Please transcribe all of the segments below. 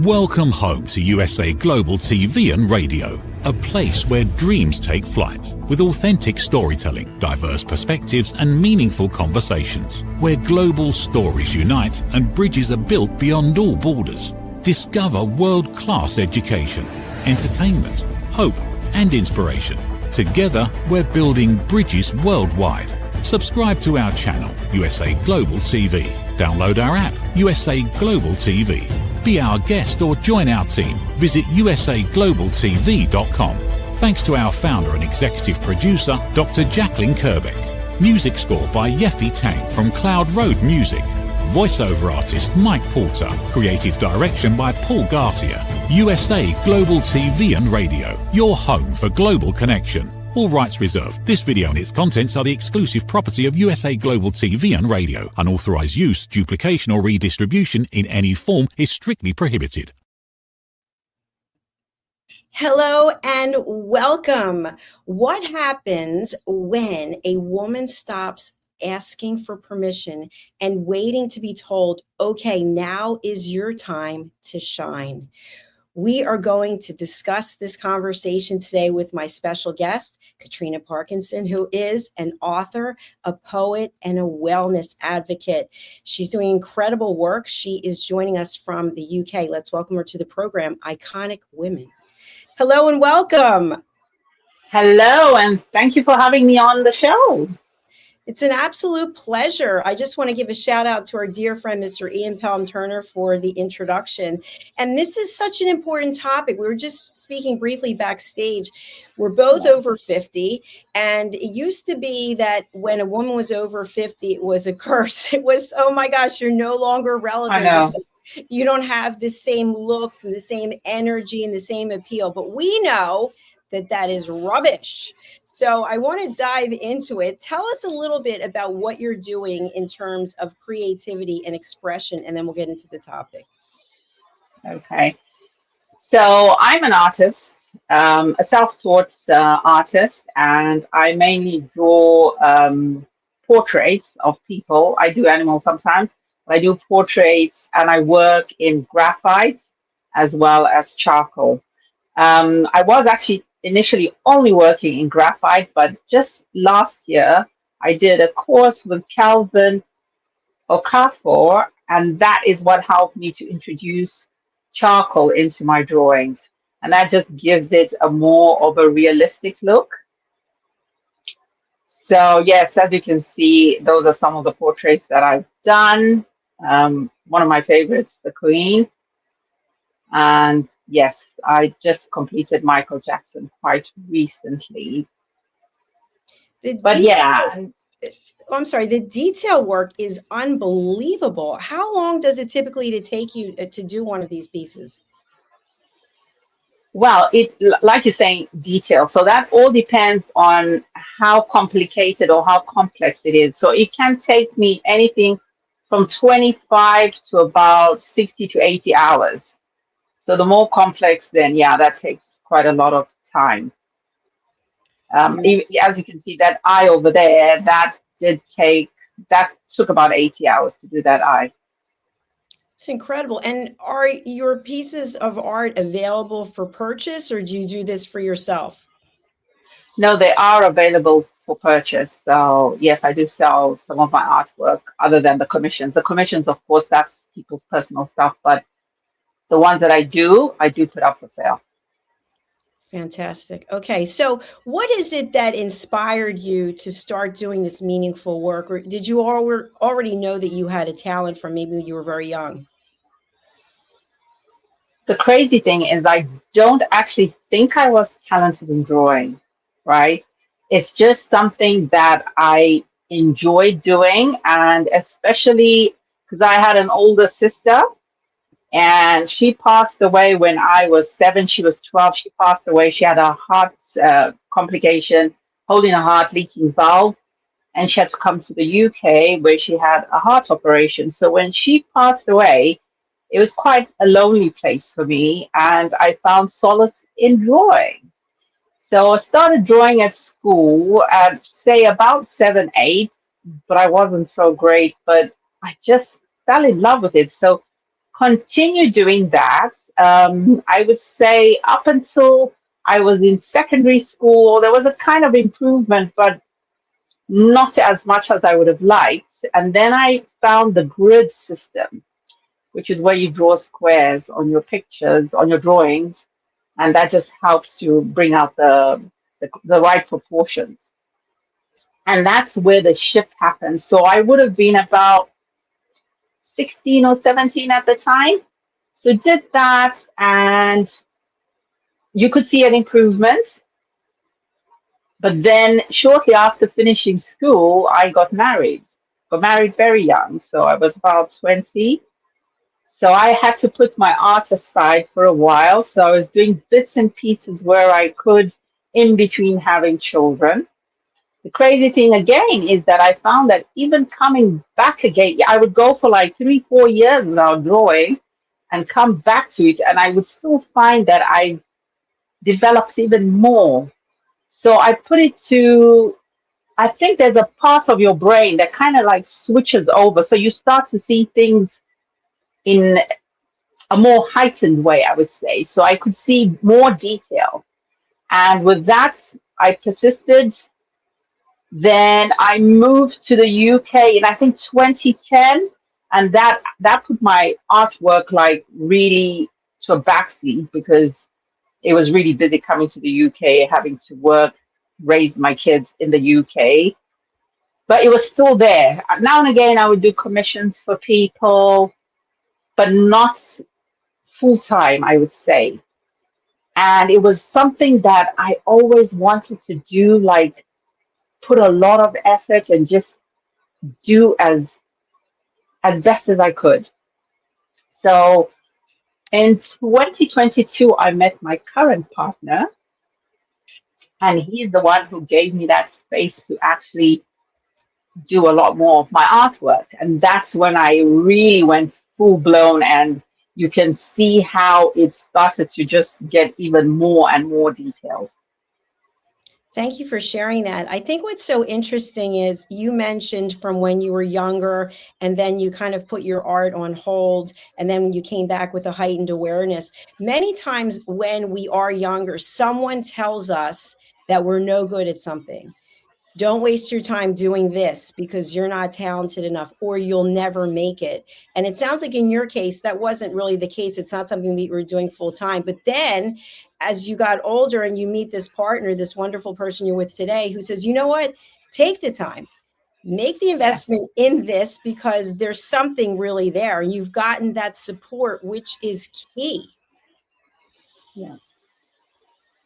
Welcome home to USA Global TV and Radio, a place where dreams take flight, with authentic storytelling, diverse perspectives and meaningful conversations, where global stories unite and bridges are built beyond all borders. Discover world-class education, entertainment, hope and inspiration. Together, we're building bridges worldwide. Subscribe to our channel, USA Global TV. Download our app, USA Global TV. Be our guest or join our team. Visit usaglobaltv.com. Thanks to our founder and executive producer, Dr. Jacalyn Kerbeck. Music score by Yeffy Tang from Cloud Road Music. Voiceover artist Mike Porter. Creative direction by Paul Garcia. USA Global TV and Radio. Your home for global connection. All rights reserved. This video and its contents are the exclusive property of USA Global TV and Radio. Unauthorized use, duplication or redistribution in any form is strictly prohibited. Hello and welcome. What happens when a woman stops asking for permission and waiting to be told, okay, now is your time to shine? We are going to discuss this conversation today with my special guest, Katrina Parkinson, who is an author, a poet, and a wellness advocate. She's doing incredible work. She is joining us from the UK. Let's welcome her to the program, Iconic Women. Hello and welcome. Hello, and thank you for having me on the show. It's an absolute pleasure. I just want to give a shout out to our dear friend, Mr. Ian Pelham Turner, for the introduction. And this is such an important topic. We were just speaking briefly backstage. We're both over 50. And it used to be that when a woman was over 50, it was a curse. It was, oh my gosh, you're no longer relevant. I know. You don't have the same looks and the same energy and the same appeal. But we know that is rubbish. So I want to dive into it. Tell us a little bit about what you're doing in terms of creativity and expression, and then we'll get into the topic. Okay. So I'm an artist, a self-taught artist, and I mainly draw portraits of people. I do animals sometimes, but I do portraits, and I work in graphite as well as charcoal. I was actually initially only working in graphite, but just last year I did a course with Calvin Okafor, and that is what helped me to introduce charcoal into my drawings, and that just gives it a more of a realistic look. So yes, as you can see, those are some of the portraits that I've done. One of my favorites, the Queen. And yes, I just completed Michael Jackson quite recently. I'm sorry, the detail work is unbelievable. how long does it typically take you to do one of these pieces? Well, like you're saying, detail. So that all depends on how complicated or how complex it is. So it can take me anything from 25 to about 60 to 80 hours. So the more complex, then yeah, that takes quite a lot of time. As you can see, that eye over there, that took about 80 hours to do that eye. It's incredible. And are your pieces of art available for purchase, or do you do this for yourself? No, they are available for purchase. So yes, I do sell some of my artwork other than the commissions. The commissions, of course, that's people's personal stuff, but the ones that I do put up for sale. Fantastic. Okay, so what is it that inspired you to start doing this meaningful work? Or did you already know that you had a talent from maybe when you were very young? The crazy thing is I don't actually think I was talented in drawing, right? It's just something that I enjoyed doing, and especially because I had an older sister. And she passed away when I was 7. She was 12. She passed away. She had a heart complication, holding a heart leaking valve. And she had to come to the UK where she had a heart operation. So when she passed away, it was quite a lonely place for me. And I found solace in drawing. So I started drawing at school at, say, about 7, 8. But I wasn't so great. But I just fell in love with it. So continue doing that. I would say up until I was in secondary school, there was a kind of improvement, but not as much as I would have liked. And then I found the grid system, which is where you draw squares on your pictures, on your drawings, and that just helps to bring out the right proportions. And that's where the shift happened. So I would have been about 16 or 17 at the time. So did that, and you could see an improvement. But then shortly after finishing school, I got married. Got married very young, so I was about 20. So I had to put my art aside for a while. So I was doing bits and pieces where I could in between having children. The crazy thing again is that I found that even coming back again, I would go for like 3, 4 years without drawing and come back to it, and I would still find that I developed even more. So I put it to, I think there's a part of your brain that kind of like switches over. So you start to see things in a more heightened way, I would say. So I could see more detail. And with that, I persisted. Then I moved to the UK in I think 2010, and that put my artwork like really to a backseat because it was really busy coming to the UK, having to work, raise my kids in the UK. But it was still there. Now and again, I would do commissions for people, but not full time, I would say. And it was something that I always wanted to do, like put a lot of effort and just do as best as I could. So in 2022, I met my current partner, and he's the one who gave me that space to actually do a lot more of my artwork. And that's when I really went full blown, and you can see how it started to just get even more and more details. Thank you for sharing that. I think what's so interesting is you mentioned from when you were younger, and then you kind of put your art on hold, and then when you came back with a heightened awareness. Many times when we are younger, someone tells us that we're no good at something. Don't waste your time doing this because you're not talented enough, or you'll never make it. And it sounds like in your case, that wasn't really the case. It's not something that you were doing full time. But then as you got older and you meet this partner, this wonderful person you're with today, who says, you know what, take the time, make the Yeah, investment in this because there's something really there. And you've gotten that support, which is key. yeah,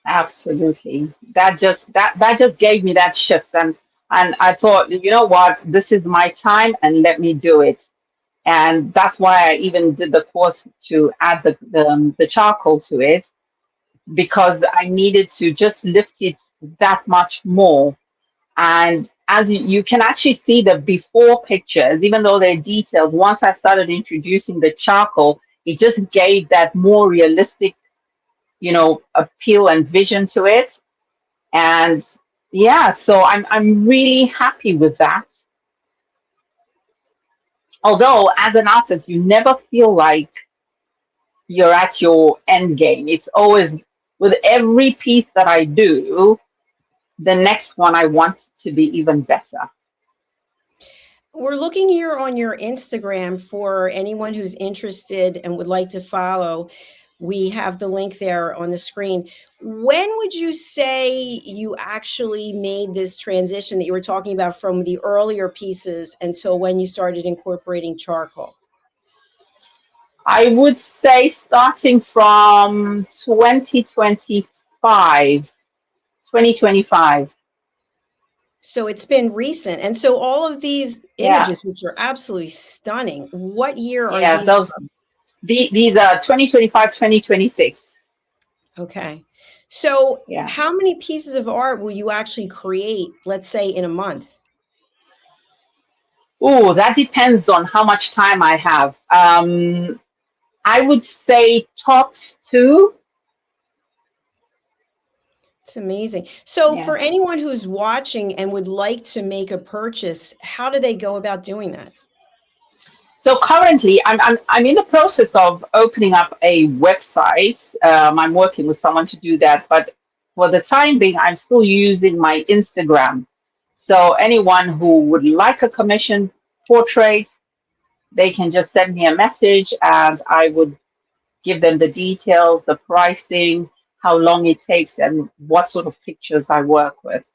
absolutely. That just gave me that shift, and I thought, you know what, this is my time, and let me do it. And that's why I even did the course to add the charcoal to it, because I needed to just lift it that much more. And as you can actually see the before pictures, even though they're detailed, once I started introducing the charcoal, it just gave that more realistic, appeal and vision to it. And yeah, so I'm really happy with that. Although as an artist, you never feel like you're at your end game. It's always with every piece that I do, the next one I want to be even better. We're looking here on your Instagram for anyone who's interested and would like to follow. We have the link there on the screen. When would you say you actually made this transition that you were talking about from the earlier pieces until when you started incorporating charcoal? I would say starting from 2025. So it's been recent. And so all of these Yeah, images, which are absolutely stunning, what year are yeah, these those from? these are 2025, 2026. Okay. So Yeah. how many pieces of art will you actually create, let's say, in a month? Oh, that depends on how much time I have. I would say tops two. It's amazing. So Yeah. for anyone who's watching and would like to make a purchase, how do they go about doing that? So currently, I'm in the process of opening up a website. I'm working with someone to do that, but for the time being, I'm still using my Instagram. So anyone who would like a commission portrait, they can just send me a message, and I would give them the details, the pricing, how long it takes, and what sort of pictures I work with.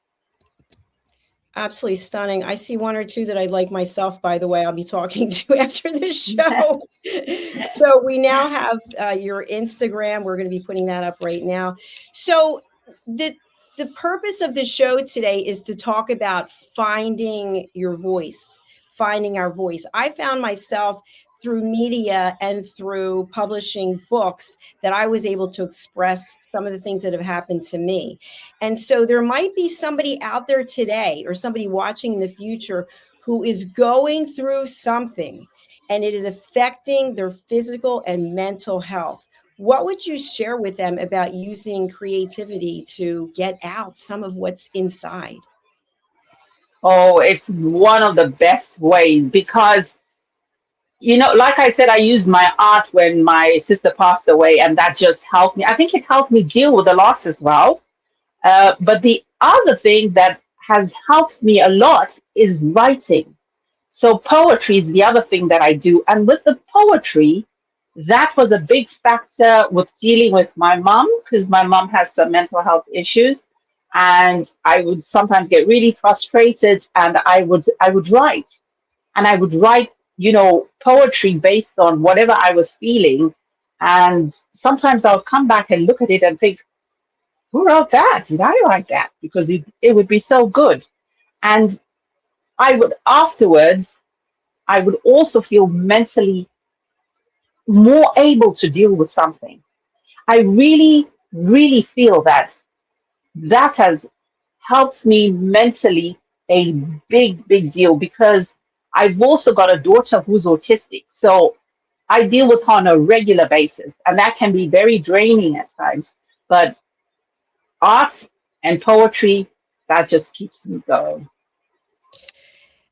Absolutely stunning. I see one or two that I like myself, by the way, I'll be talking to after this show. So we now have your Instagram. We're going to be putting that up right now. So the purpose of the show today is to talk about finding your voice, finding our voice. I found myself through media and through publishing books that I was able to express some of the things that have happened to me. And so there might be somebody out there today or somebody watching in the future who is going through something and it is affecting their physical and mental health. What would you share with them about using creativity to get out some of what's inside? Oh, it's one of the best ways because, like I said, I used my art when my sister passed away, and that just helped me. I think it helped me deal with the loss as well. But the other thing that has helped me a lot is writing. So poetry is the other thing that I do. And with the poetry, that was a big factor with dealing with my mom, because my mom has some mental health issues. And I would sometimes get really frustrated, and I would write. And I would write, poetry based on whatever I was feeling. And sometimes I'll come back and look at it and think, who wrote that? Did I write that? Because it would be so good. And I would afterwards, I would also feel mentally more able to deal with something. I really, really feel that that has helped me mentally a big, big deal, because I've also got a daughter who's autistic. So I deal with her on a regular basis, and that can be very draining at times. But art and poetry, that just keeps me going.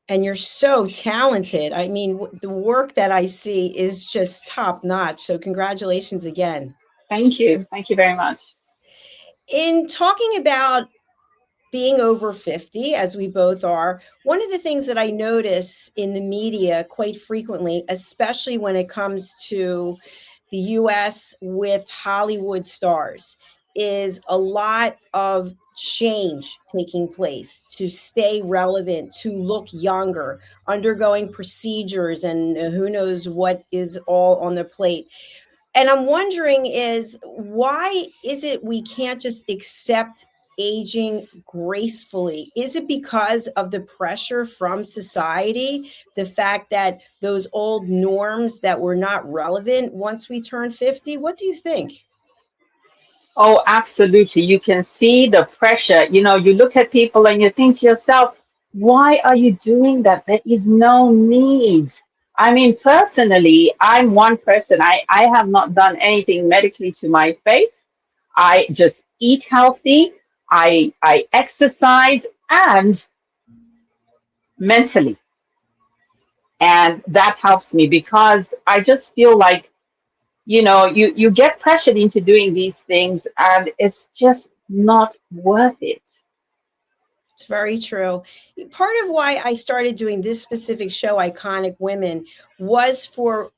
And you're so talented. I mean, the work that I see is just top notch. So congratulations again. Thank you. Thank you very much. In talking about being over 50, as we both are, one of the things that I notice in the media quite frequently, especially when it comes to the US with Hollywood stars, is a lot of change taking place to stay relevant, to look younger, undergoing procedures, and who knows what is all on the plate. And I'm wondering is why is it we can't just accept aging gracefully? Is it because of the pressure from society? The fact that those old norms that were not relevant once we turn 50? What do you think? Oh, absolutely. You can see the pressure. You look at people and you think to yourself, why are you doing that? There is no need. I mean, personally, I'm one person. I have not done anything medically to my face. I just eat healthy. I exercise, and mentally. And that helps me because I just feel like, you get pressured into doing these things, and it's just not worth it. It's very true. Part of why I started doing this specific show, Iconic Women, was for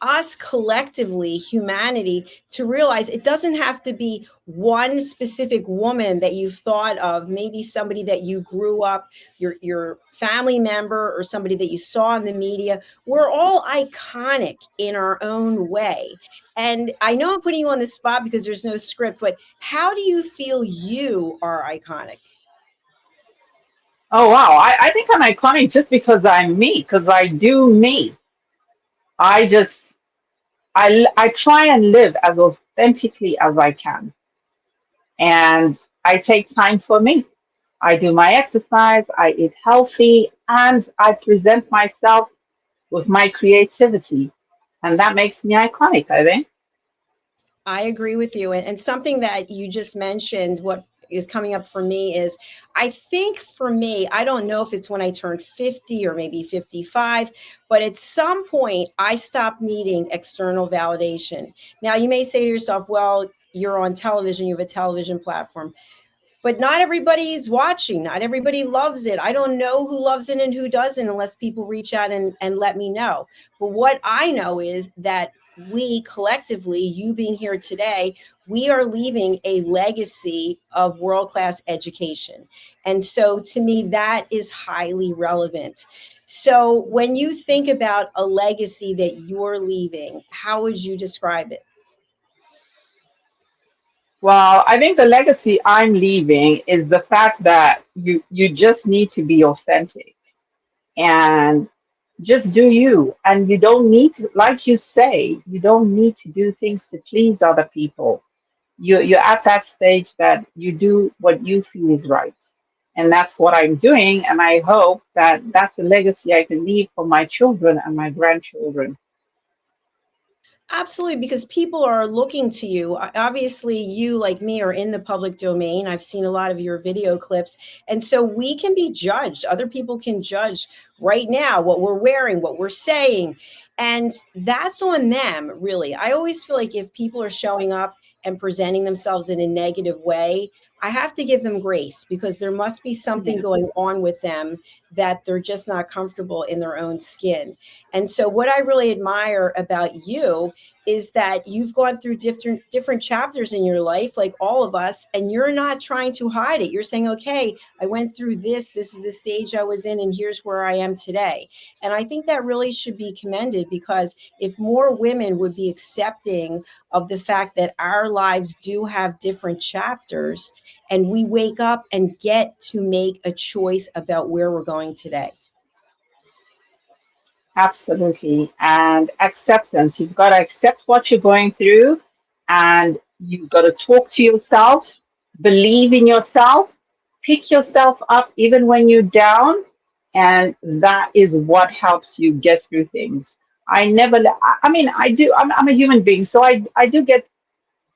us collectively, humanity, to realize it doesn't have to be one specific woman that you've thought of, maybe somebody that you grew up, your family member, or somebody that you saw in the media. We're all iconic in our own way. And I know I'm putting you on the spot because there's no script, but how do you feel you are iconic? Oh, wow. I think I'm iconic just because I'm me, because I do me. I just, I try and live as authentically as I can. And I take time for me. I do my exercise, I eat healthy, and I present myself with my creativity. And that makes me iconic, I think. I agree with you. And something that you just mentioned, what is coming up for me is, I think for me, I don't know if it's when I turned 50 or maybe 55, but at some point I stopped needing external validation. Now you may say to yourself, well, you're on television, you have a television platform, but not everybody's watching. Not everybody loves it. I don't know who loves it and who doesn't unless people reach out and let me know. But what I know is that we collectively, you being here today, we are leaving a legacy of world-class education. And so to me, that is highly relevant. So when you think about a legacy that you're leaving, how would you describe it? Well, I think the legacy I'm leaving is the fact that you just need to be authentic and just do you. And you don't need to, like you say, you don't need to do things to please other people. You're at that stage that you do what you feel is right. And that's what I'm doing. And I hope that that's the legacy I can leave for my children and my grandchildren. Absolutely, because people are looking to you. Obviously, you, like me, are in the public domain. I've seen a lot of your video clips. And so we can be judged. Other people can judge right now what we're wearing, what we're saying. And that's on them, really. I always feel like if people are showing up and presenting themselves in a negative way, I have to give them grace because there must be something Yeah, going on with them that they're just not comfortable in their own skin. And so, what I really admire about you is that you've gone through different chapters in your life, like all of us, and you're not trying to hide it. You're saying, okay, I went through this is the stage I was in, and here's where I am today. And I think that really should be commended, because if more women would be accepting of the fact that our lives do have different chapters, and we wake up and get to make a choice about where we're going today. absolutely. And acceptance. You've got to accept what you're going through and you've got to talk to yourself, believe in yourself, pick yourself up even when you're down. And that is what helps you get through things. I never, I mean, I do, I'm a human being. So I do get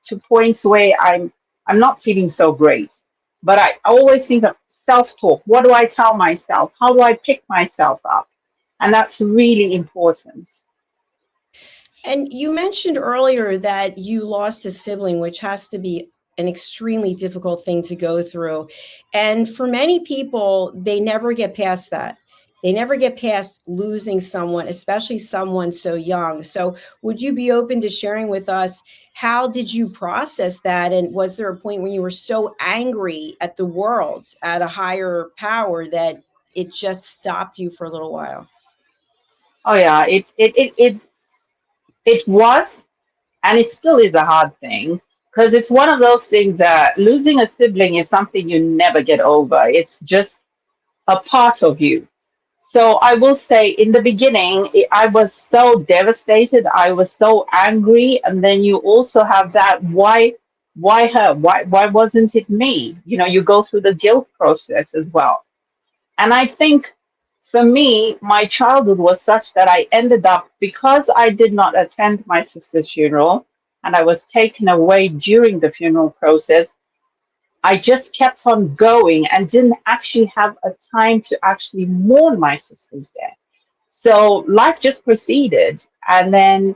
to points where I'm not feeling so great. But I always think of self-talk. What do I tell myself? How do I pick myself up? And that's really important. And you mentioned earlier that you lost a sibling, which has to be an extremely difficult thing to go through. And for many people, they never get past that. They never get past losing someone, especially someone so young. So, would you be open to sharing with us, how did you process that? And was there a point when you were so angry at the world, at a higher power, that it just stopped you for a little while? Oh yeah, it was and it still is a hard thing because it's one of those things that losing a sibling is something you never get over. It's just a part of you. So I will say in the beginning, I was so devastated. I was so angry. And then you also have that why her? Why wasn't it me? You know, you go through the guilt process as well. And I think for me, my childhood was such that I ended up, because I did not attend my sister's funeral and I was taken away during the funeral process, I just kept on going and didn't actually have a time to actually mourn my sister's death. So life just proceeded. And then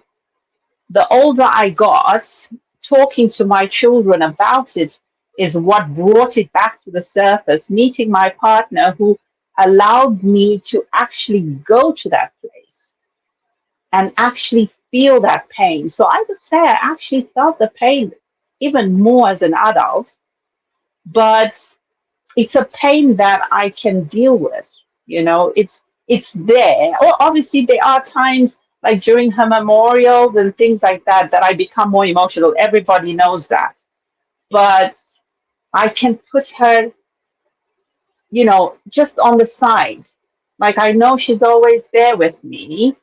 the older I got, talking to my children about it is what brought it back to the surface. Meeting my partner who allowed me to actually go to that place and actually feel that pain. So I would say I actually felt the pain even more as an adult, but it's a pain that I can deal with. You know, it's there. Obviously, there are times like during her memorials and things like that that I become more emotional. Everybody knows that, but I can put her, you know, just on the side. Like I know she's always there with me,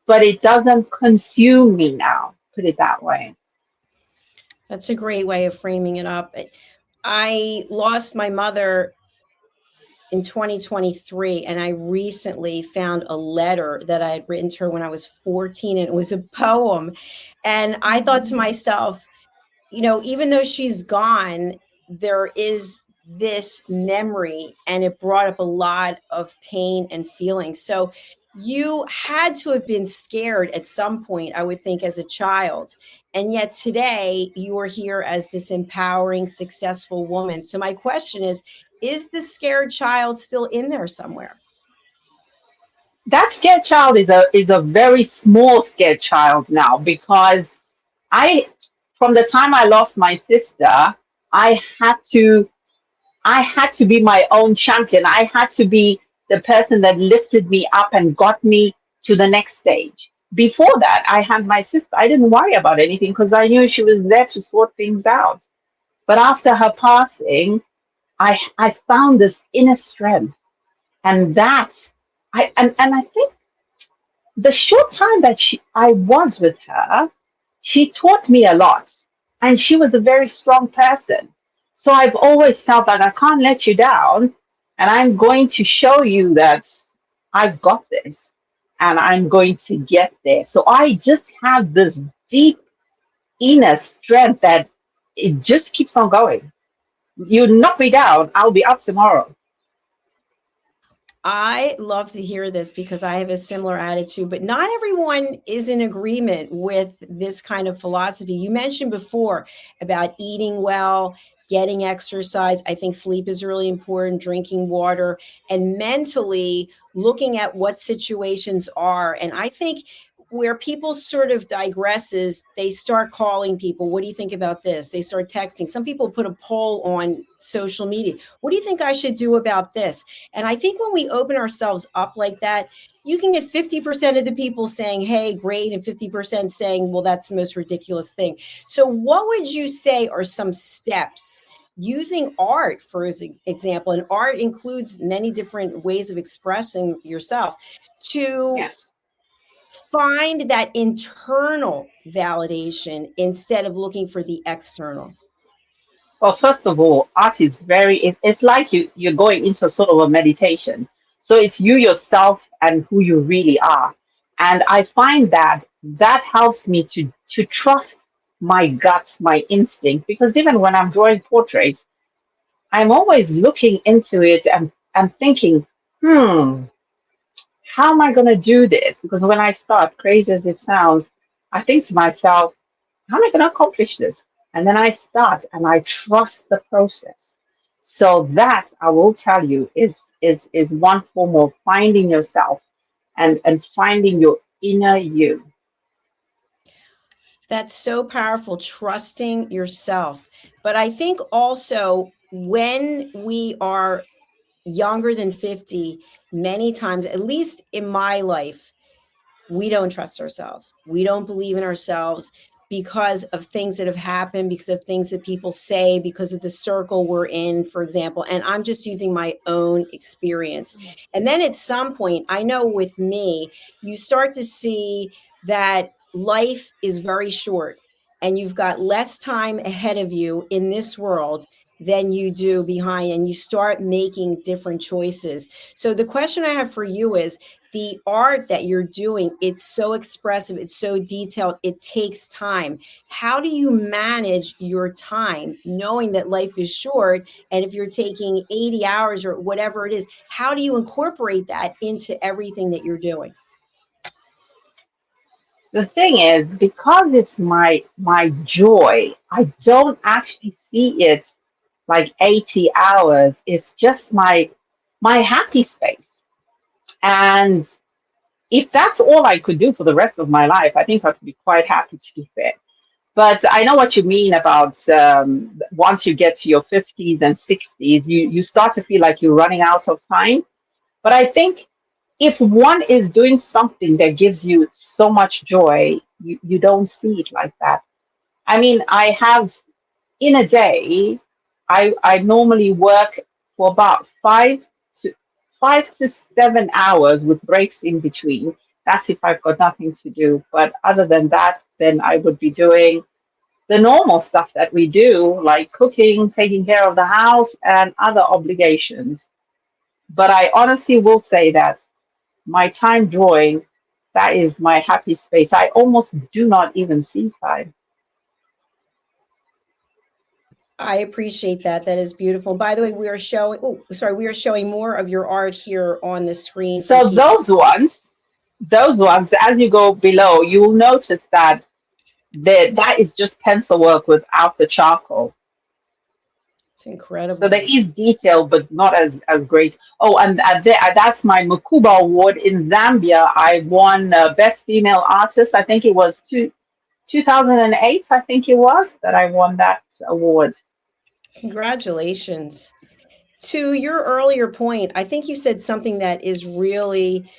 but it doesn't consume me now. Put it that way. That's a great way of framing it up. I lost my mother in 2023, and I recently found a letter that I had written to her when I was 14, and it was a poem. And I thought to myself, you know, even though she's gone, there is this memory, and it brought up a lot of pain and feeling. So you had to have been scared at some point, I would think, as a child. And yet today you are here as this empowering, successful woman. So my question is the scared child still in there somewhere? That scared child is a very small scared child now, because I from the time I lost my sister, I had to I had to be my own champion. I had to be the person that lifted me up and got me to the next stage. Before that, I had my sister. I didn't worry about anything because I knew she was there to sort things out. But after her passing, I found this inner strength, and I think the short time that I was with her, she taught me a lot, and she was a very strong person. So I've always felt that I can't let you down, and I'm going to show you that I've got this, and I'm going to get there. So I just have this deep inner strength that it just keeps on going. You knock me down, I'll be up tomorrow. I love to hear this because I have a similar attitude, but not everyone is in agreement with this kind of philosophy. You mentioned before about eating well, getting exercise. I think sleep is really important, drinking water, and mentally looking at what situations are. And I think where people sort of digress is they start calling people. What do you think about this? They start texting. Some people put a poll on social media. What do you think I should do about this? And I think when we open ourselves up like that, you can get 50% of the people saying, hey, great, and 50% saying, well, that's the most ridiculous thing. So what would you say are some steps using art, for example, and art includes many different ways of expressing yourself, to Yeah. find that internal validation instead of looking for the external? Well, first of all, art is it's like you're going into sort of a meditation. So it's you yourself and who you really are. And I find that that helps me to trust my gut, my instinct, because even when I'm drawing portraits, I'm always looking into it and thinking, hmm, how am I going to do this? Because when I start, crazy as it sounds, I think to myself, how am I going to accomplish this? And then I start and I trust the process. So that I will tell you is one form of finding yourself and finding your inner you. That's so powerful, trusting yourself. But I think also when we are younger than 50, many times, at least in my life, we don't trust ourselves. We don't believe in ourselves because of things that have happened, because of things that people say, because of the circle we're in, for example. And I'm just using my own experience. And then at some point, I know with me, you start to see that life is very short and you've got less time ahead of you in this world than you do behind, and you start making different choices. So the question I have for you is, the art that you're doing, it's so expressive, it's so detailed, it takes time. How do you manage your time knowing that life is short? And if you're taking 80 hours or whatever it is, how do you incorporate that into everything that you're doing? The thing is, because it's my joy, I don't actually see it like 80 hours. It's just my happy space. And if that's all I could do for the rest of my life, I think I'd be quite happy, to be fair. But I know what you mean about once you get to your 50s and 60s, you start to feel like you're running out of time. But I think if one is doing something that gives you so much joy, you don't see it like that. I mean, I have in a day, I normally work for about to 5 to 7 hours with breaks in between. That's if I've got nothing to do. But other than that, then I would be doing the normal stuff that we do, like cooking, taking care of the house, and other obligations. But I honestly will say that my time drawing, that is my happy space. I almost do not even see time. I appreciate that. That is beautiful. By the way, we are showing, oh, sorry, we are showing more of your art here on the screen for So people. those ones, as you go below, you will notice that that is just pencil work without the charcoal. It's So there incredible. is detail, but not as great. Oh, and that's my Mukuba Award in Zambia. I won Best Female Artist. I think it was 2008. I think it was that I won that award. Congratulations. To your earlier point, I think you said something that is really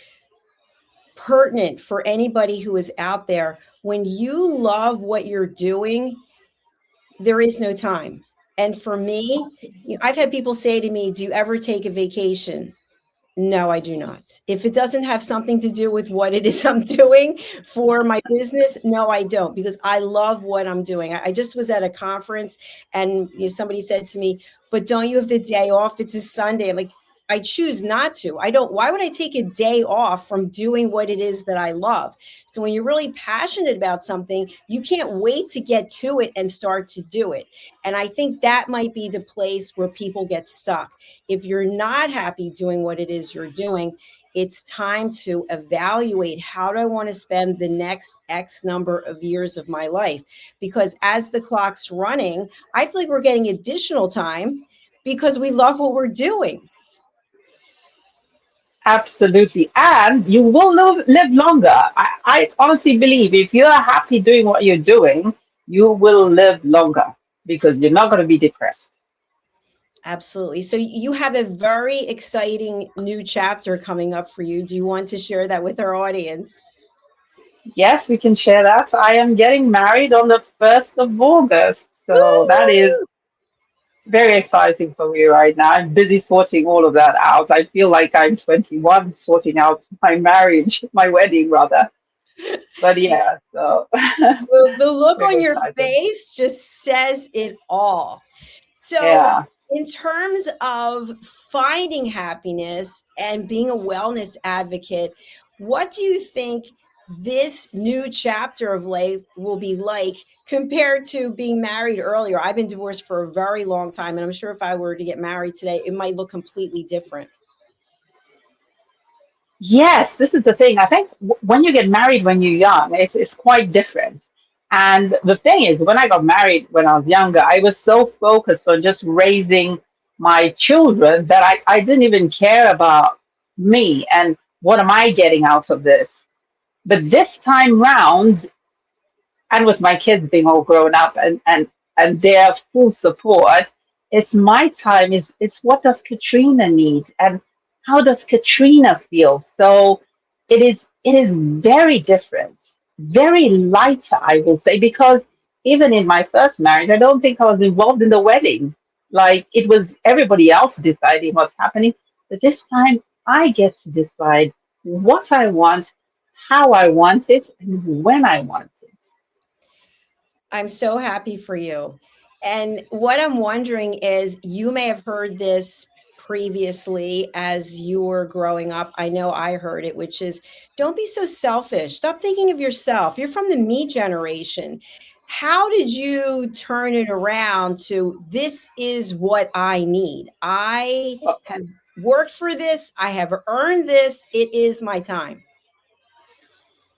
pertinent for anybody who is out there. When you love what you're doing, there is no time. And for me, I've had people say to me, "Do you ever take a vacation?" No, I do not. If it doesn't have something to do with what it is I'm doing for my business, no, I don't, because I love what I'm doing. I just was at a conference and somebody said to me, "But don't you have the day off? It's a Sunday." I'm like, I choose not to. I don't. Why would I take a day off from doing what it is that I love? So when you're really passionate about something, you can't wait to get to it and start to do it. And I think that might be the place where people get stuck. If you're not happy doing what it is you're doing, it's time to evaluate, how do I want to spend the next X number of years of my life? Because as the clock's running, I feel like we're getting additional time because we love what we're doing. Absolutely. And you will live longer. I honestly believe if you're happy doing what you're doing, you will live longer because you're not going to be depressed. Absolutely. So you have a very exciting new chapter coming up for you. Do you want to share that with our audience? Yes, we can share that. I am getting married on the 1st of August. So that is Woo! very exciting for me right now. I'm busy sorting all of that out. I feel like I'm 21 sorting out my marriage, my wedding rather. But yeah, so The look very on your excited. face just says it all. So, Yeah. in terms of finding happiness and being a wellness advocate, what do you think this new chapter of life will be like compared to being married earlier? I've been divorced for a very long time, and I'm sure if I were to get married today, it might look completely different. Yes, this is the thing. I think when you get married when you're young, it's quite different. And the thing is, when I got married when I was younger, I was so focused on just raising my children that I didn't even care about me and what am I getting out of this. But this time round, and with my kids being all grown up and their full support, it's my time. Is it's what does Katrina need and how does Katrina feel? So it is very different, very lighter, I will say, because even in my first marriage, I don't think I was involved in the wedding. Like it was everybody else deciding what's happening. But this time I get to decide what I want, how I want it, and when I want it. I'm so happy for you. And what I'm wondering is, you may have heard this previously as you were growing up. I know I heard it, which is, don't be so selfish. Stop thinking of yourself. You're from the me generation. How did you turn it around to, this is what I need? I have worked for this. I have earned this. It is my time.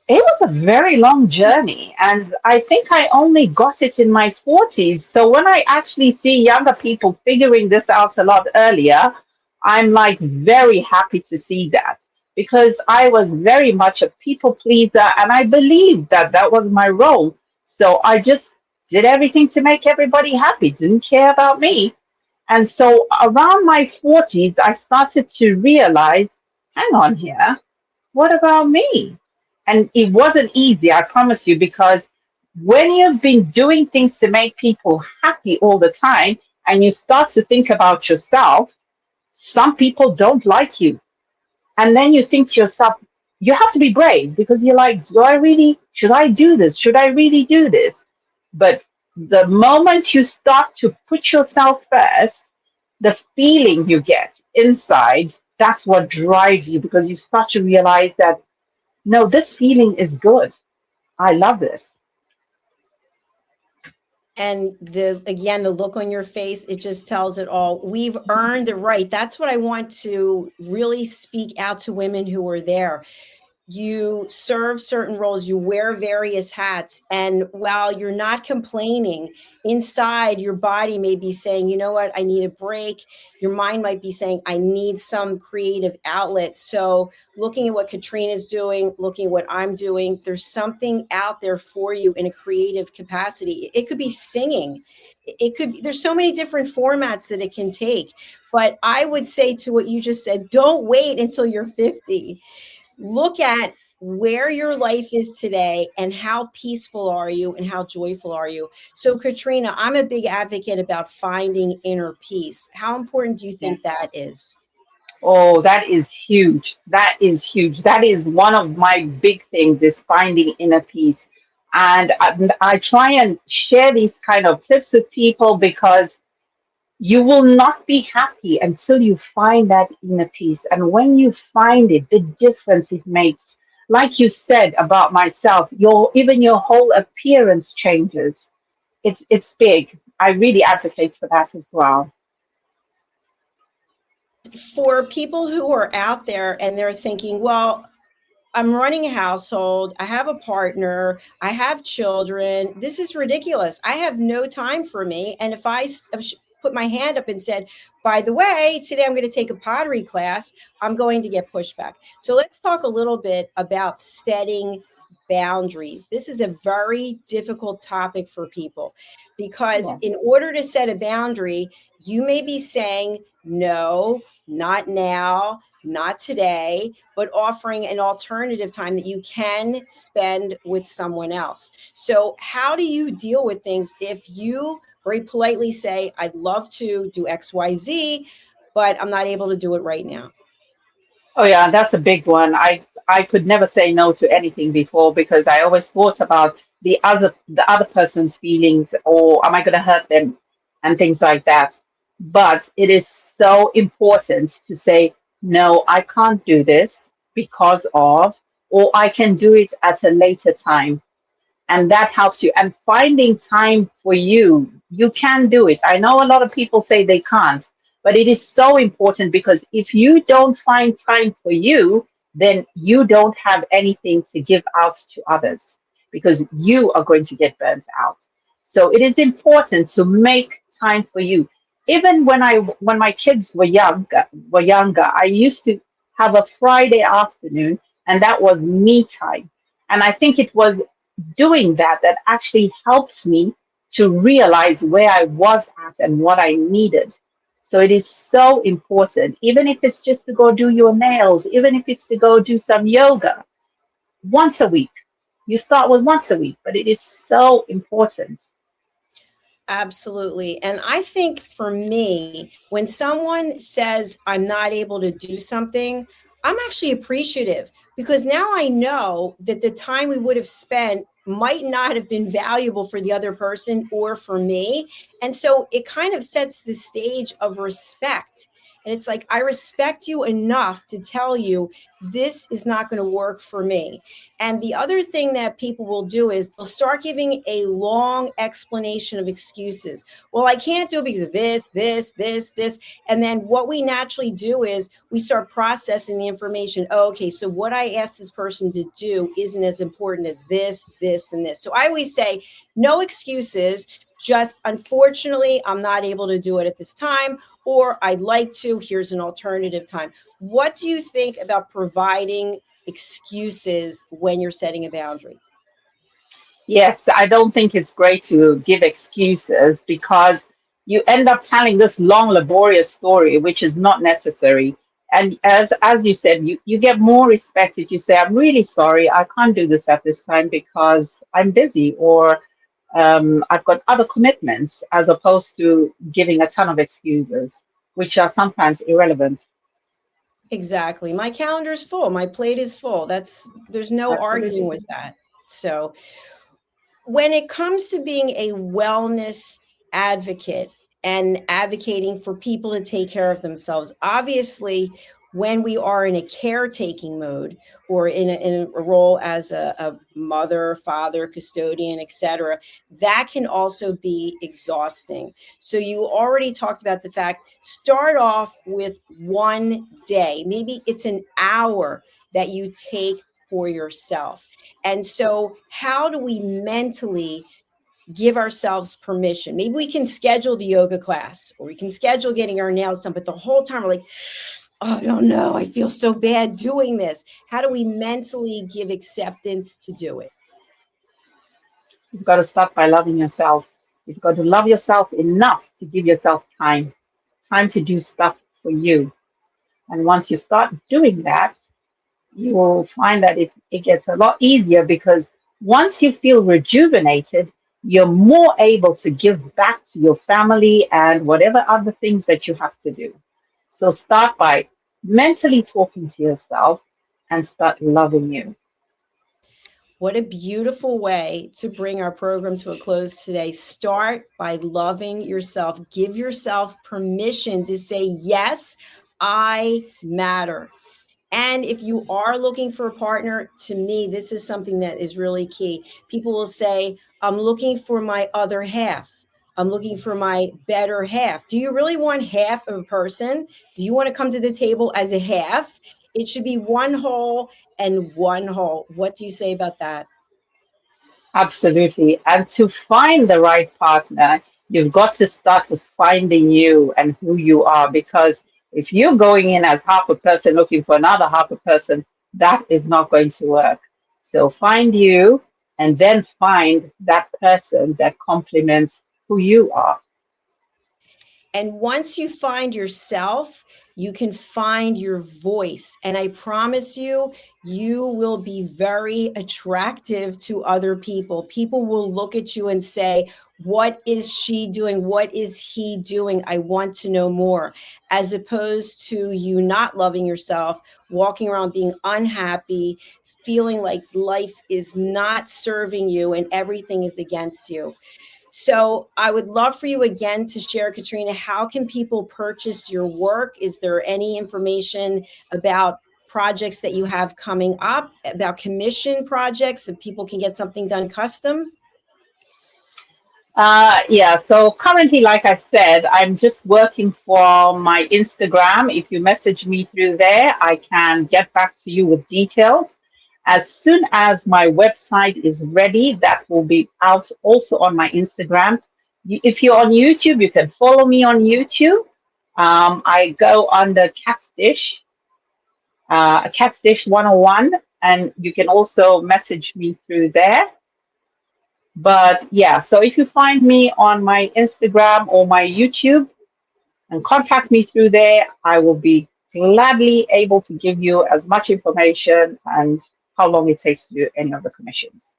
It was a very long journey, and I think I only got it in my 40s. So when I actually see younger people figuring this out a lot earlier, I'm like very happy to see that because I was very much a people pleaser and I believed that that was my role. So I just did everything to make everybody happy, didn't care about me. And so around my 40s, I started to realize, hang on here, what about me? And it wasn't easy, I promise you, because when you've been doing things to make people happy all the time and you start to think about yourself, some people don't like you. And then you think to yourself, you have to be brave because you're like, do I really, should I do this? Should I really do this? But the moment you start to put yourself first, the feeling you get inside, that's what drives you because you start to realize that no, this feeling is good. I love this. And the look on your face, it just tells it all. We've earned the right. That's what I want to really speak out to women who are there. You serve certain roles, you wear various hats. And while you're not complaining, inside your body may be saying, you know what, I need a break. Your mind might be saying, I need some creative outlet. So, looking at what Katrina's doing, looking at what I'm doing, there's something out there for you in a creative capacity. It could be singing. It could be, there's so many different formats that it can take. But I would say to what you just said, don't wait until you're 50. Look at where your life is today and how peaceful are you and how joyful are you. So, Katrina, I'm a big advocate about finding inner peace. How important do you think Yes. that is? Oh, that is huge. That is huge. That is one of my big things is finding inner peace. And I try and share these kind of tips with people because you will not be happy until you find that inner peace. And when you find it, the difference it makes. Like you said about myself, even your whole appearance changes. It's big. I really advocate for that as well. For people who are out there and they're thinking, well, I'm running a household. I have a partner. I have children. This is ridiculous. I have no time for me. And if put my hand up and said, by the way, today I'm going to take a pottery class, I'm going to get pushback. So let's talk a little bit about setting boundaries. This is a very difficult topic for people because in Yes. order to set a boundary, you may be saying, no, not now, not today, but offering an alternative time that you can spend with someone else. So, how do you deal with things if you very politely say, I'd love to do XYZ, but I'm not able to do it right now? Oh yeah, that's a big one. I could never say no to anything before because I always thought about the other person's feelings or am I going to hurt them and things like that. But it is so important to say no, I can't do this because of, or I can do it at a later time, and that helps you. And finding time for you, you can do it. I know a lot of people say they can't, but it is so important because if you don't find time for you, then you don't have anything to give out to others because you are going to get burnt out. So it is important to make time for you. Even when my kids were younger, I used to have a Friday afternoon, and that was me time. And I think it was doing that actually helped me to realize where I was at and what I needed. So it is so important, even if it's just to go do your nails, even if it's to go do some yoga once a week. You start with once a week, but it is so important. Absolutely. And I think for me, when someone says I'm not able to do something, I'm actually appreciative because now I know that the time we would have spent might not have been valuable for the other person or for me. And so it kind of sets the stage of respect. And it's like, I respect you enough to tell you this is not going to work for me. And the other thing that people will do is they'll start giving a long explanation of excuses. Well, I can't do it because of this. And then what we naturally do is we start processing the information. Oh, okay, so what I asked this person to do isn't as important as this, and this. So I always say, no excuses. Just unfortunately, I'm not able to do it at this time, or I'd like to. Here's an alternative time. What do you think about providing excuses when you're setting a boundary? Yes, I don't think it's great to give excuses because you end up telling this long, laborious story, which is not necessary. And as you said, you get more respect if you say, I'm really sorry, I can't do this at this time because I'm busy or I've got other commitments, as opposed to giving a ton of excuses, which are sometimes irrelevant. Exactly. My calendar's full. My plate is full. There's no arguing Absolutely. with that. So when it comes to being a wellness advocate and advocating for people to take care of themselves, obviously when we are in a caretaking mode or in a role as a mother, father, custodian, etc., that can also be exhausting. So you already talked about the fact, start off with one day. Maybe it's an hour that you take for yourself. And so how do we mentally give ourselves permission? Maybe we can schedule the yoga class or we can schedule getting our nails done, but the whole time we're like, oh, no, I feel so bad doing this. How do we mentally give acceptance to do it? You've got to start by loving yourself. You've got to love yourself enough to give yourself time to do stuff for you. And once you start doing that, you will find that it gets a lot easier, because once you feel rejuvenated, you're more able to give back to your family and whatever other things that you have to do. So start by mentally talking to yourself and start loving you. What a beautiful way to bring our program to a close today. Start by loving yourself. Give yourself permission to say, yes, I matter. And if you are looking for a partner, to me, this is something that is really key. People will say, I'm looking for my other half. I'm looking for my better half. Do you really want half of a person? Do you want to come to the table as a half? It should be one whole and one whole. What do you say about that? Absolutely. And to find the right partner, you've got to start with finding you and who you are. Because if you're going in as half a person looking for another half a person, that is not going to work. So find you and then find that person that complements who you are. And once you find yourself, you can find your voice. And I promise you, you will be very attractive to other people. People will look at you and say, what is she doing? What is he doing? I want to know more. As opposed to you not loving yourself, walking around being unhappy, feeling like life is not serving you and everything is against you. So I would love for you again to share, Katrina, how can people purchase your work? Is there any information about projects that you have coming up, about commission projects, that people can get something done custom? Yeah, so currently, like I said, I'm just working for my Instagram. If you message me through there, I can get back to you with details. As soon as my website is ready, that will be out also on my Instagram. If you're on YouTube, you can follow me on YouTube. I go under Cat's Dish 101, and you can also message me through there. But yeah, so if you find me on my Instagram or my YouTube and contact me through there, I will be gladly able to give you as much information and how long it takes to do any of the commissions.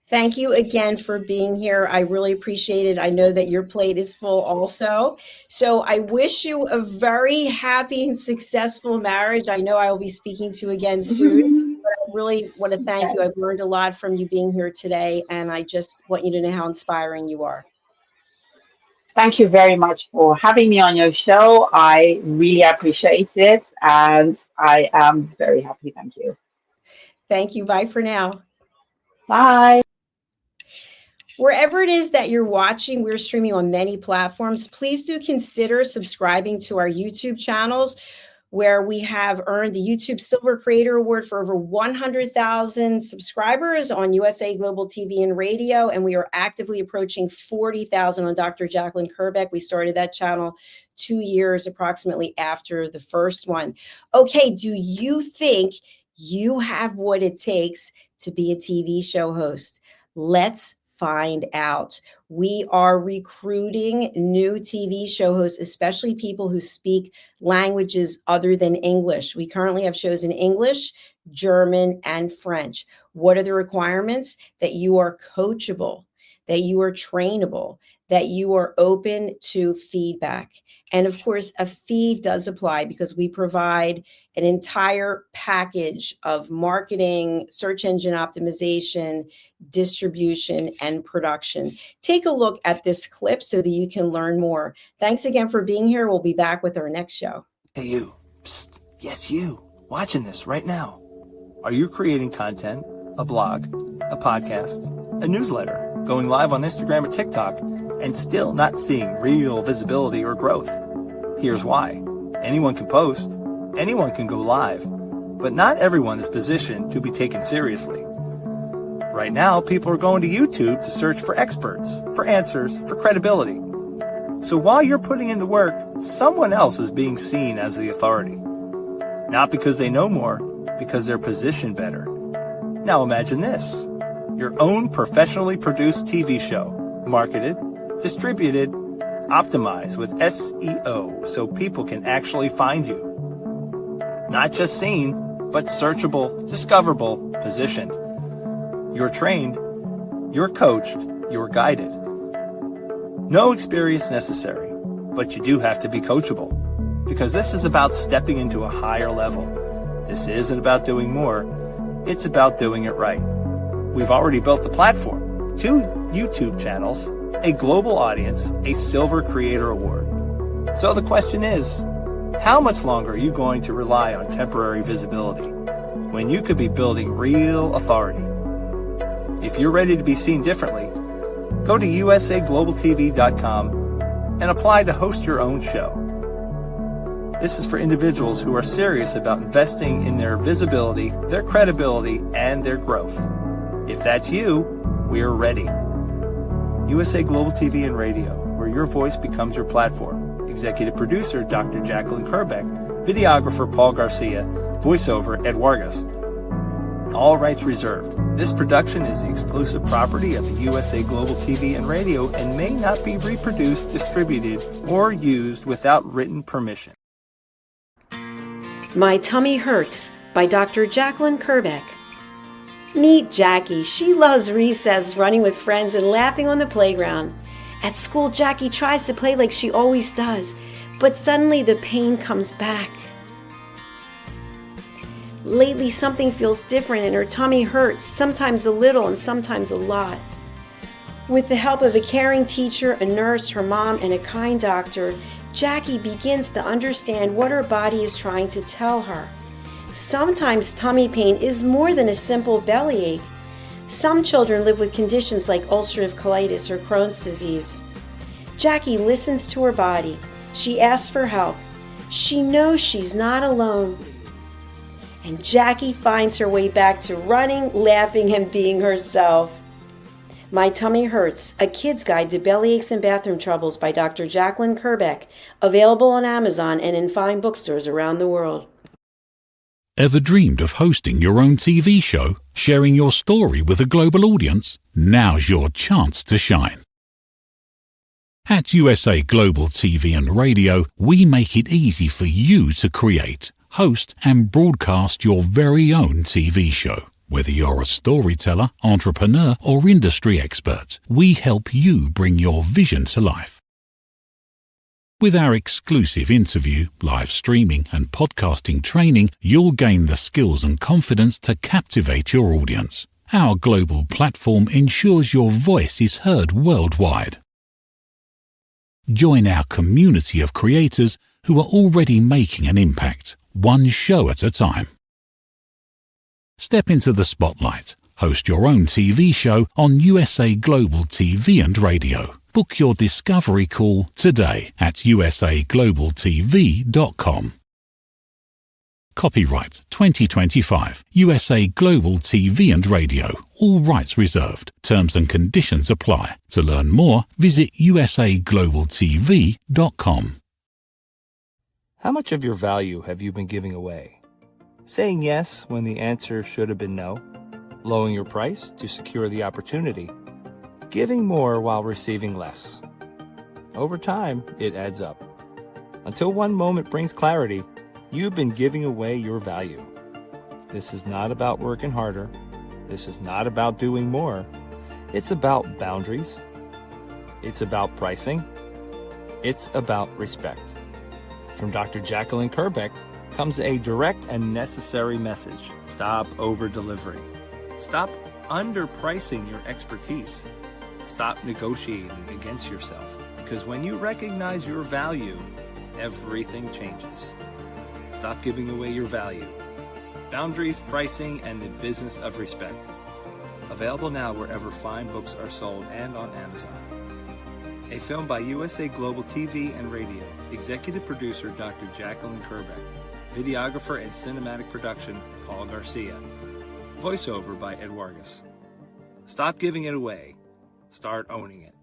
Thank you again for being here. I really appreciate it. I know that your plate is full also. So I wish you a very happy and successful marriage. I know I will be speaking to you again soon. I really want to thank you. I've learned a lot from you being here today, and I just want you to know how inspiring you are. Thank you very much for having me on your show. I really appreciate it, and I am very happy. Thank you. Thank you. Bye for now. Bye. Wherever it is that you're watching, we're streaming on many platforms. Please do consider subscribing to our YouTube channels, where we have earned the YouTube Silver Creator Award for over 100,000 subscribers on USA Global TV and Radio, and we are actively approaching 40,000 on Dr. Jacalyn Kerbeck. We started that channel 2 years approximately after the first one. Okay, do you think you have what it takes to be a TV show host? Let's find out. We are recruiting new TV show hosts, especially people who speak languages other than English. We currently have shows in English, German, and French. What are the requirements? That you are coachable, that you are trainable, that you are open to feedback. And of course, a fee does apply because we provide an entire package of marketing, search engine optimization, distribution, and production. Take a look at this clip so that you can learn more. Thanks again for being here. We'll be back with our next show. Hey, you. Psst. Yes, you, watching this right now. Are you creating content, a blog, a podcast, a newsletter, going live on Instagram or TikTok, and still not seeing real visibility or growth? Here's why. Anyone can post, anyone can go live, but not everyone is positioned to be taken seriously. Right now, people are going to YouTube to search for experts, for answers, for credibility. So while you're putting in the work, someone else is being seen as the authority. Not because they know more, because they're positioned better. Now imagine this. Your own professionally produced TV show, marketed, distributed, optimized with SEO so people can actually find you. Not just seen, but searchable, discoverable, positioned. You're trained, you're coached, you're guided. No experience necessary, but you do have to be coachable, because this is about stepping into a higher level. This isn't about doing more, it's about doing it right. We've already built the platform, 2 YouTube channels, a global audience, a Silver Creator Award. So the question is, how much longer are you going to rely on temporary visibility when you could be building real authority? If you're ready to be seen differently, go to usaglobaltv.com and apply to host your own show. This is for individuals who are serious about investing in their visibility, their credibility, and their growth. If that's you, we're ready. USA Global TV and Radio, where your voice becomes your platform. Executive producer, Dr. Jacalyn Kerbeck. Videographer, Paul Garcia. Voiceover, Ed Vargas. All rights reserved. This production is the exclusive property of the USA Global TV and Radio and may not be reproduced, distributed, or used without written permission. My Tummy Hurts by Dr. Jacalyn Kerbeck. Meet Jackie. She loves recess, running with friends, and laughing on the playground. At school, Jackie tries to play like she always does, but suddenly the pain comes back. Lately, something feels different and her tummy hurts, sometimes a little and sometimes a lot. With the help of a caring teacher, a nurse, her mom, and a kind doctor, Jackie begins to understand what her body is trying to tell her. Sometimes tummy pain is more than a simple bellyache. Some children live with conditions like ulcerative colitis or Crohn's disease. Jackie listens to her body. She asks for help. She knows she's not alone. And Jackie finds her way back to running, laughing, and being herself. My Tummy Hurts, a kid's guide to bellyaches and bathroom troubles by Dr. Jacalyn Kerbeck, available on Amazon and in fine bookstores around the world. Ever dreamed of hosting your own TV show, sharing your story with a global audience? Now's your chance to shine. At USA Global TV and Radio, we make it easy for you to create, host, and broadcast your very own TV show. Whether you're a storyteller, entrepreneur, or industry expert, we help you bring your vision to life. With our exclusive interview, live streaming, and podcasting training, you'll gain the skills and confidence to captivate your audience. Our global platform ensures your voice is heard worldwide. Join our community of creators who are already making an impact, one show at a time. Step into the spotlight. Host your own TV show on USA Global TV and Radio. Book your discovery call today at usaglobaltv.com. Copyright 2025 USA Global TV and Radio. All rights reserved. Terms and conditions apply. To learn more, visit usaglobaltv.com. How much of your value have you been giving away? Saying yes when the answer should have been no? Lowering your price to secure the opportunity? Giving more while receiving less? Over time, it adds up. Until one moment brings clarity, you've been giving away your value. This is not about working harder. This is not about doing more. It's about boundaries. It's about pricing. It's about respect. From Dr. Jacalyn Kerbeck comes a direct and necessary message. Stop over-delivering. Stop underpricing your expertise. Stop negotiating against yourself. Because when you recognize your value, everything changes. Stop giving away your value. Boundaries, Pricing, and the Business of Respect. Available now wherever fine books are sold and on Amazon. A film by USA Global TV and Radio. Executive producer Dr. Jacalyn Kerbeck. Videographer and cinematic production Paul Garcia. Voiceover by Ed Wargas. Stop giving it away. Start owning it.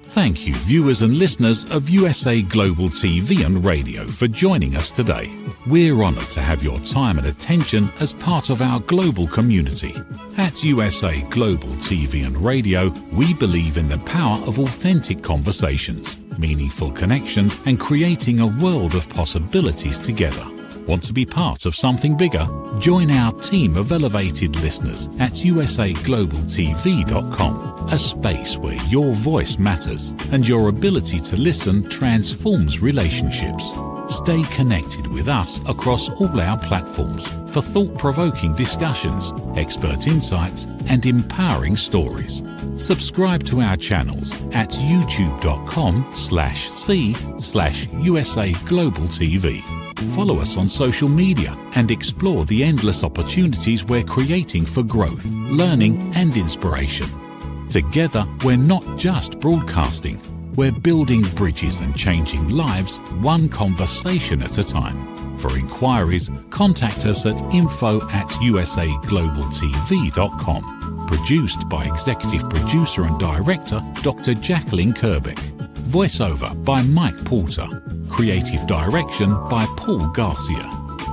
Thank you, viewers and listeners of USA Global TV and Radio, for joining us today. We're honoured to have your time and attention as part of our global community. At USA Global TV and Radio, we believe in the power of authentic conversations, meaningful connections, and creating a world of possibilities together. Want to be part of something bigger? Join our team of elevated listeners at usaglobaltv.com, a space where your voice matters and your ability to listen transforms relationships. Stay connected with us across all our platforms for thought-provoking discussions, expert insights, and empowering stories. Subscribe to our channels at youtube.com/c/USA Global TV. Follow us on social media and explore the endless opportunities we're creating for growth, learning, and inspiration. Together, we're not just broadcasting, we're building bridges and changing lives one conversation at a time. For inquiries, contact us at info@usaglobaltv.com. Produced by Executive Producer and Director Dr. Jacalyn Kerbeck. Voiceover by Mike Porter. Creative direction by Paul Garcia.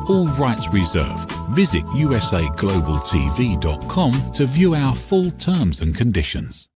All rights reserved. Visit usaglobaltv.com to view our full terms and conditions.